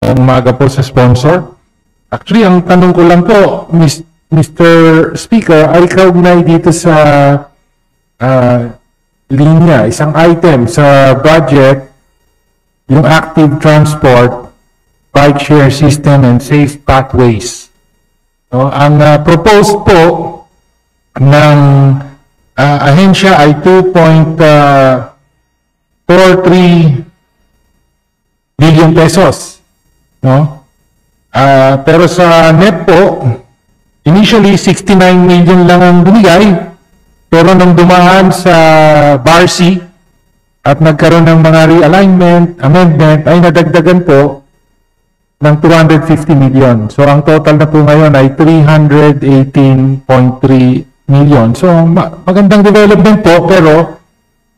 Magandang umaga po sa sponsor. Actually, ang tanong ko lang po, Mr. Speaker, ay kaugnay dito sa linya, isang item sa budget, yung active transport, bike share system, and safe pathways. No, ang proposed po ng ahensya ay 2.43 billion pesos. No? Pero sa NEP po, initially 69 million lang ang binigay, pero nung dumaan sa BARC at nagkaroon ng mga realignment, amendment, ay nadagdagan po ng 250 million. So ang total na po ngayon ay 318.3 million. So magandang development po, pero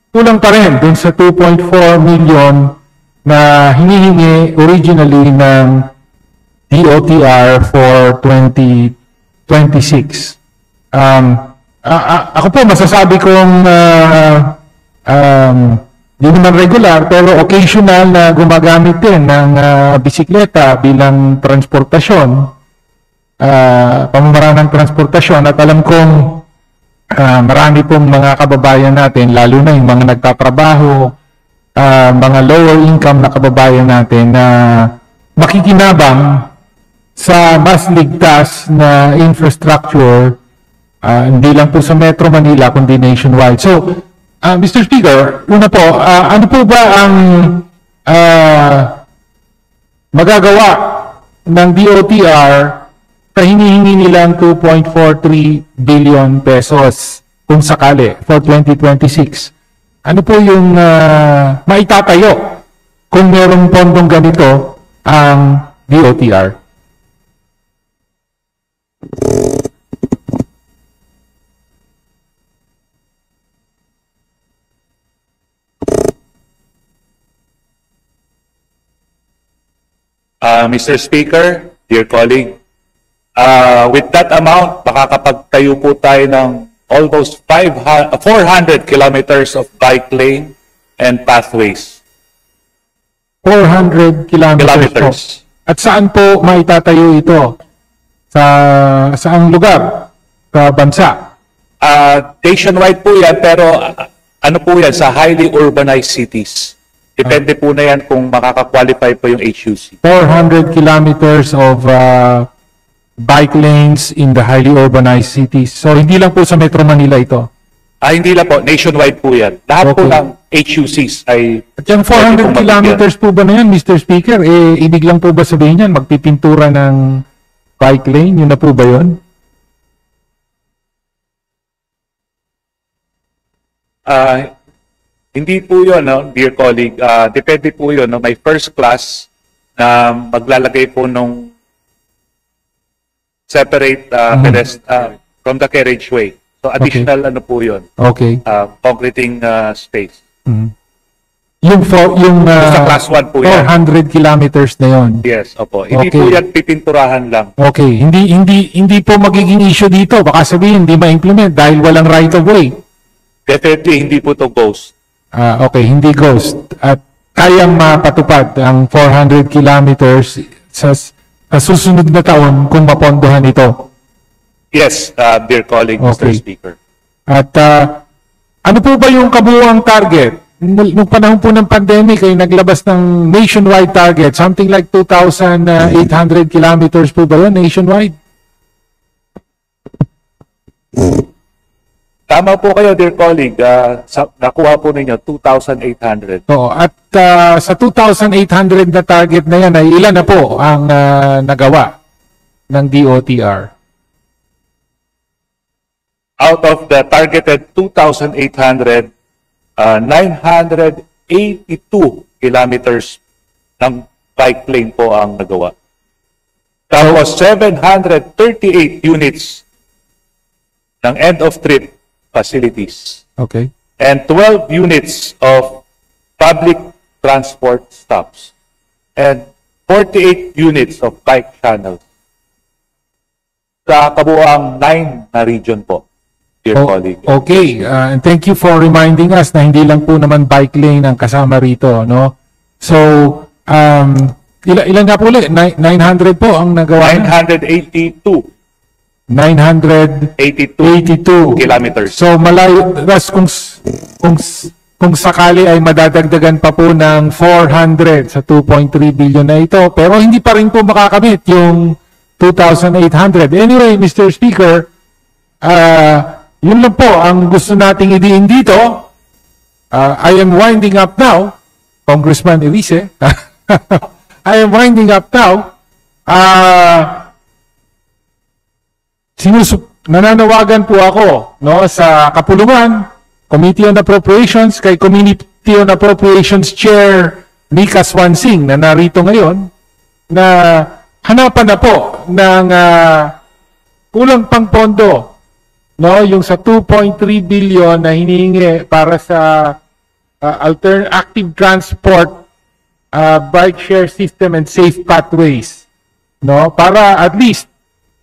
kulang pa rin dun sa 2.4 million na hinihingi originally ng DOTR for 2026. Ako po masasabi kong hindi naman regular pero occasional na gumagamit din ng bisikleta bilang transportasyon, pamamaraan ng transportasyon, at alam kong marami pong mga kababayan natin, lalo na yung mga nagtatrabaho, mga lower income na kababayan natin na makikinabang sa mas ligtas na infrastructure, hindi lang po sa Metro Manila kundi nationwide. So, Mr. Speaker, una po, ano po ba ang magagawa ng DOTR sa hinihingi nilang 2.43 billion pesos kung sakali for 2026? Ano po yung maitatayo kung merong pondong ganito ang DOTR? Mr. Speaker, dear colleague, with that amount, makakapagtayo po tayo ng almost 400 kilometers of bike lane and pathways. 400 kilometers. At saan po maitatayo ito? Saang lugar? Sa bansa? Nationwide po yan, pero ano po yan, sa highly urbanized cities. Depende po na yan kung makaka-qualify po yung HUC. 400 kilometers of bike lanes in the highly urbanized cities. So, hindi lang po sa Metro Manila ito? Hindi lang po. Nationwide po yan. Lahat po ng HUCs ay... At yung 400 kilometers po ba na yan, Mr. Speaker? Ibig lang po ba sabihin yan, magpipintura ng bike lane? Yun na po ba yun? Hindi po yun, no, dear colleague. Depende po yun. No? May first class na maglalagay po nung separate from the carriageway. So additional ano po yun. Okay. Concreting space. Yung sa class 1 po yan. 400 kilometers na yun. Yes, opo. Hindi po yan pipinturahan lang. Okay. Hindi po magiging issue dito. Baka sabihin hindi ma-implement dahil walang right of way. Definitely hindi po to ghost. Okay, hindi ghost. At kayang mapatupad ang 400 kilometers sa susunod na taon kung mapondohan ito. Yes, dear colleague, Okay. Mr. Speaker. At ano po ba yung kabuuang target? Nung panahon po ng pandemic ay naglabas ng nationwide target, something like 2,800 kilometers po ba yun nationwide? Tama po kayo, dear colleague. Nakuha po ninyo 2,800. Oo, at sa 2,800 na target na yan ay ilan na po ang nagawa ng DOTR? Out of the targeted 2,800, 982 kilometers ng bike lane po ang nagawa. Tapos 738 units ng end-of-trip facilities. Okay. And 12 units of public transport stops. And 48 units of bike channels. Sa kabuuang 9 na region po, dear colleague. Okay, and thank you for reminding us na hindi lang po naman bike lane ang kasama rito, no? So, ilan nga po ulit? 900 po ang nagawa. 982 982 kilometers. So malayo, thus kung sakali ay madadagdagan pa po ng 400 sa 2.3 billion na ito, pero hindi pa rin po makakamit yung 2,800. Anyway, Mr. Speaker, yun lang po ang gusto nating idiin dito. I am winding up now, Congressman Elise. I am winding up now. Nananawagan po ako, no, sa Kapulungan, Committee on Appropriations, kay Committee on Appropriations Chair Mika Swansing na narito ngayon, na hanapan na po ng kulang pang pondo, no, yung sa 2.3 billion na hinihingi para sa active transport, bike share system and safe pathways, no, para at least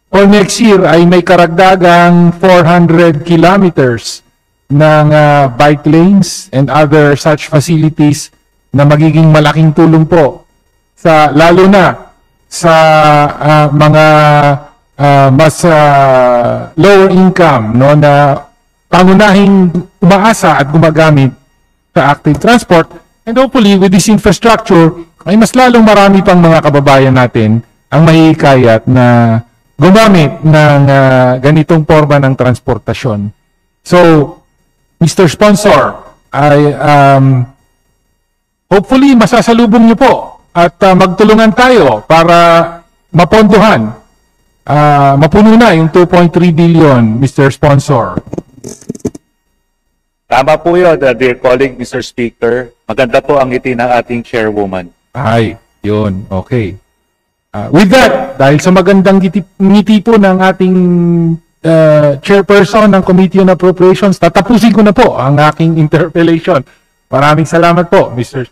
for next year ay may karagdagang 400 kilometers ng bike lanes and other such facilities na magiging malaking tulong po sa lalo na sa mga mas lower income, no, na pangunahing umaasa at gumagamit sa active transport, and hopefully with this infrastructure ay mas lalong marami pang mga kababayan natin ang mahihikayat na gumamit ng ganitong forma ng transportasyon. So, Mr. Sponsor, ay hopefully masasalubong niyo po at magtulungan tayo para mapondohan, mapuno na yung 2.3 billion, Mr. Sponsor. Tama po yun, dear colleague, Mr. Speaker. Maganda po ang ngiti ng ating chairwoman. Ay, yun, okay. With that, dahil sa magandang ngiti po ng ating chairperson ng Committee on Appropriations, tatapusin ko na po ang aking interpellation. Maraming salamat po, Mr.